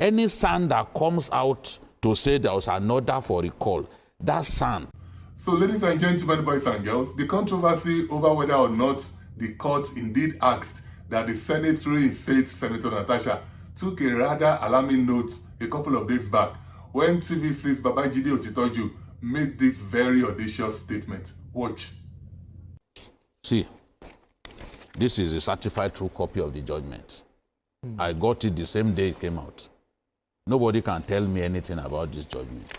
Any son that comes out to say there was an order for recall, that son. So, ladies and gentlemen, boys and girls, the controversy over whether or not the court indeed asked that the Senate reinstate Senator Natasha took a rather alarming note a couple of days back when TVC's Babajide Otitoju made this very audacious statement. Watch. See, this is a certified true copy of the judgment. I got it the same day it came out. Nobody can tell me anything about this judgment.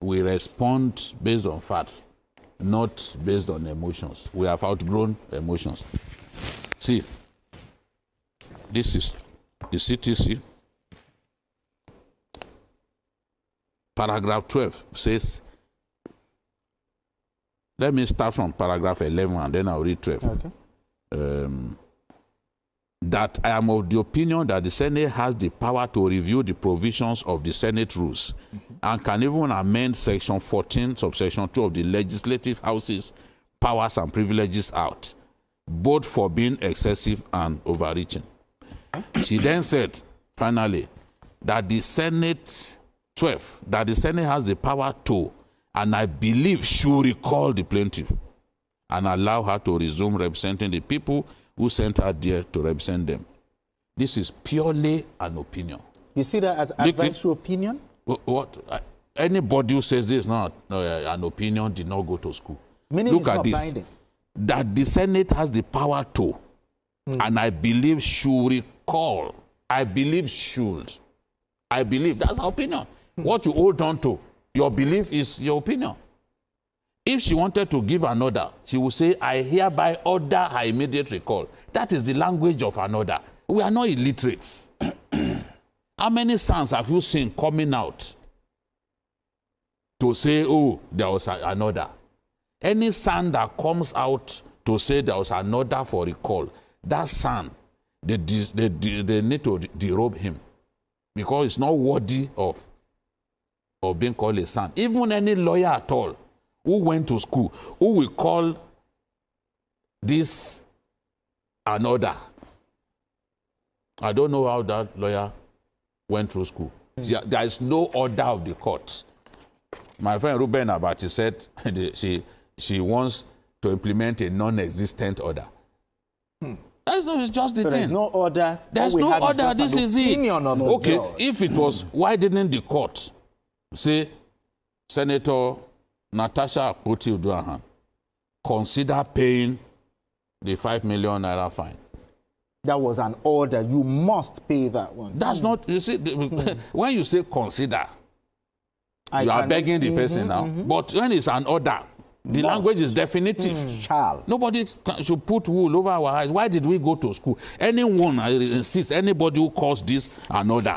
We respond based on facts, not based on emotions. We have outgrown emotions. See, this is the CTC. Paragraph 12 says, let me start from paragraph 11 and then I'll read 12. Okay. That I am of the opinion that the Senate has the power to review the provisions of the Senate rules and can even amend section 14, subsection 2 of the Legislative House's powers and privileges out, both for being excessive and overreaching. She then said, finally, that the Senate, 12, that the Senate has the power to, and I believe should recall the plaintiff and allow her to resume representing the people who sent her there to represent them. This is purely an opinion. You see that as advisory opinion? What? Anybody who says this is not an opinion did not go to school. Meaning look at this. Binding. That the Senate has the power to, and I believe should recall. I believe should. I believe. That's our opinion. What you hold on to, your belief is your opinion. If she wanted to give an order, she would say, I hereby order her immediate recall. That is the language of an order. We are not illiterates. How many sons have you seen coming out to say, oh, there was an order? Any son that comes out to say there was an order for recall, that son, they need to derobe him because it's not worthy of being called a son. Even any lawyer at all who went to school, who will call this an order. I don't know how that lawyer went through school. There is no order of the court. My friend Ruben Abati said she wants to implement a non-existent order. That's just the thing. There's no order. There's no order. This is it. Okay, if it was, why didn't the court say, Senator Natasha consider paying the 5 million naira fine? That was an order. You must pay that one. That's not, you see, when you say consider, you are begging the person now. But when it's an order, the language is definitive. Shall. Nobody should put wool over our eyes. Why did we go to school? Anyone, I insist, anybody who calls this an order,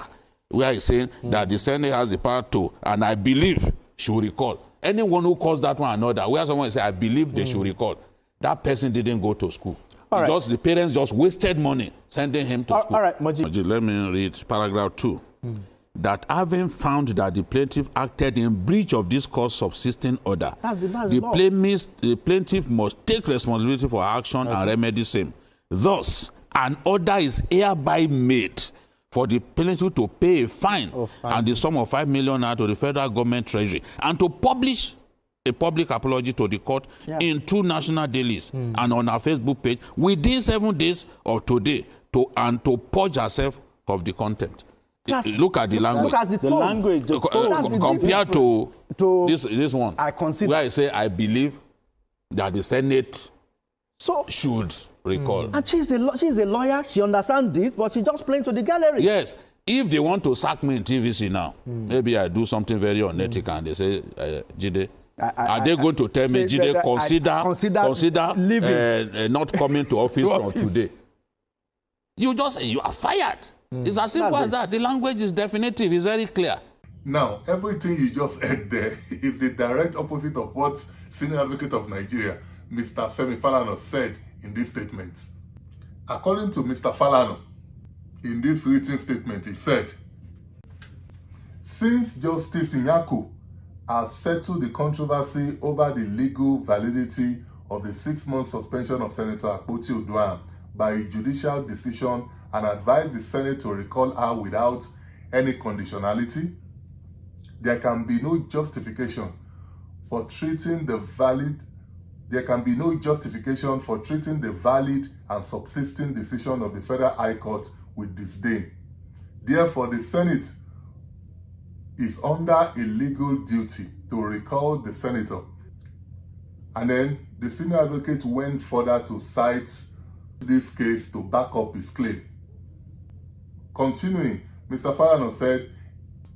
we are saying that the Senate has the power to, and I believe should recall. Anyone who calls that one an order, where someone say, I believe they should recall, that person didn't go to school. The parents just wasted money sending him to school. All right, Moji. Let me read paragraph 2. That having found that the plaintiff acted in breach of this court subsisting order, the plaintiff must take responsibility for action and remedy same. Thus, an order is hereby made for the plaintiff to pay a fine and the sum of 5 million to the federal government treasury and to publish a public apology to the court in 2 national dailies and on our Facebook page within 7 days of today and to purge herself of the contempt. Look at the language. Look at the language. Compared to this one, I consider, where I say I believe that the Senate should recall. And she's a lawyer. She understands this, but she just playing to the gallery. Yes. If they want to sack me in TVC now, maybe I do something very unethical and they say, Jide, are they going to tell me, Jide, consider not coming to office from today? You are fired. It's as simple as that. The language is definitive. It's very clear. Now, everything you just said there is the direct opposite of what Senior Advocate of Nigeria, Mr. Femi Falana, said in this statement. According to Mr. Falana, in this written statement, he said, since Justice Nyako has settled the controversy over the legal validity of the 6-month suspension of Senator Otitoju by a judicial decision and advised the Senate to recall her without any conditionality. There can be no justification for treating the valid and subsisting decision of the Federal High Court with disdain. Therefore, the Senate is under a legal duty to recall the senator. And then the senior advocate went further to cite this case to back up his claim. Continuing, Mr. Falana said,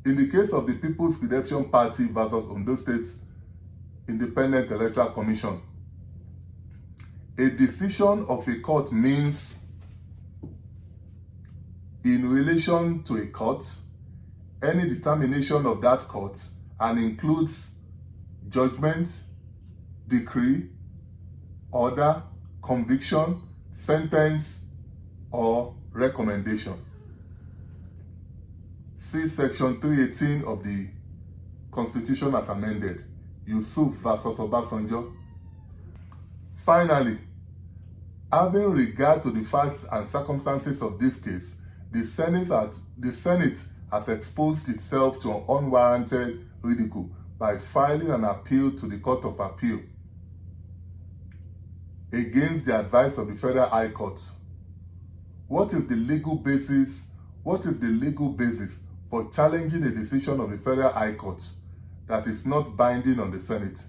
in the case of the People's Redemption Party versus Ondo State Independent Electoral Commission, a decision of a court means, in relation to a court, any determination of that court, and includes judgment, decree, order, conviction, sentence, or recommendation. See Section 318 of the Constitution as amended, Yusuf versus Obasanjo. Finally, having regard to the facts and circumstances of this case, the Senate has exposed itself to unwarranted ridicule by filing an appeal to the Court of Appeal against the advice of the Federal High Court. What is the legal basis for challenging a decision of the Federal High Court that is not binding on the Senate?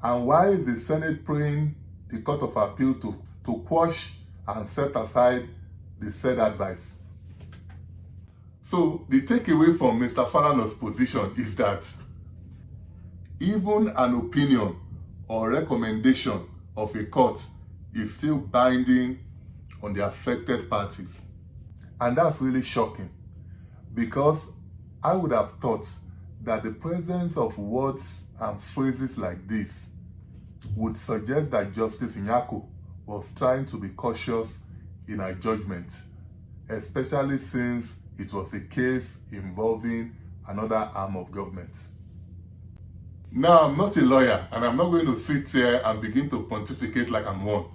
And why is the Senate praying the Court of Appeal to quash and set aside the said advice? So the takeaway from Mr. Falana's position is that even an opinion or recommendation of a court is still binding on the affected parties. And that's really shocking, because I would have thought that the presence of words and phrases like this would suggest that Justice Nyako was trying to be cautious in her judgment, especially since it was a case involving another arm of government. Now, I'm not a lawyer, and I'm not going to sit here and begin to pontificate like I'm one.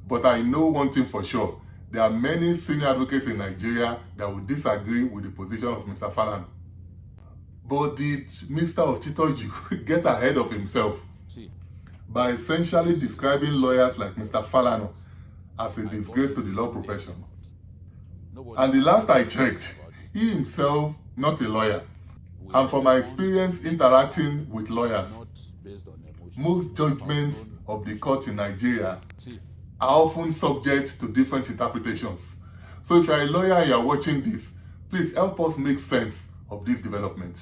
But I know one thing for sure. There are many senior advocates in Nigeria that will disagree with the position of Mr. Falana. But did Mr. Otitoju get ahead of himself by essentially describing lawyers like Mr. Falana as a disgrace to the law profession? And the last I checked, he himself not a lawyer. And from my experience interacting with lawyers, most judgments of the court in Nigeria are often subject to different interpretations. So if you're a lawyer and you're watching this, please help us make sense of this development.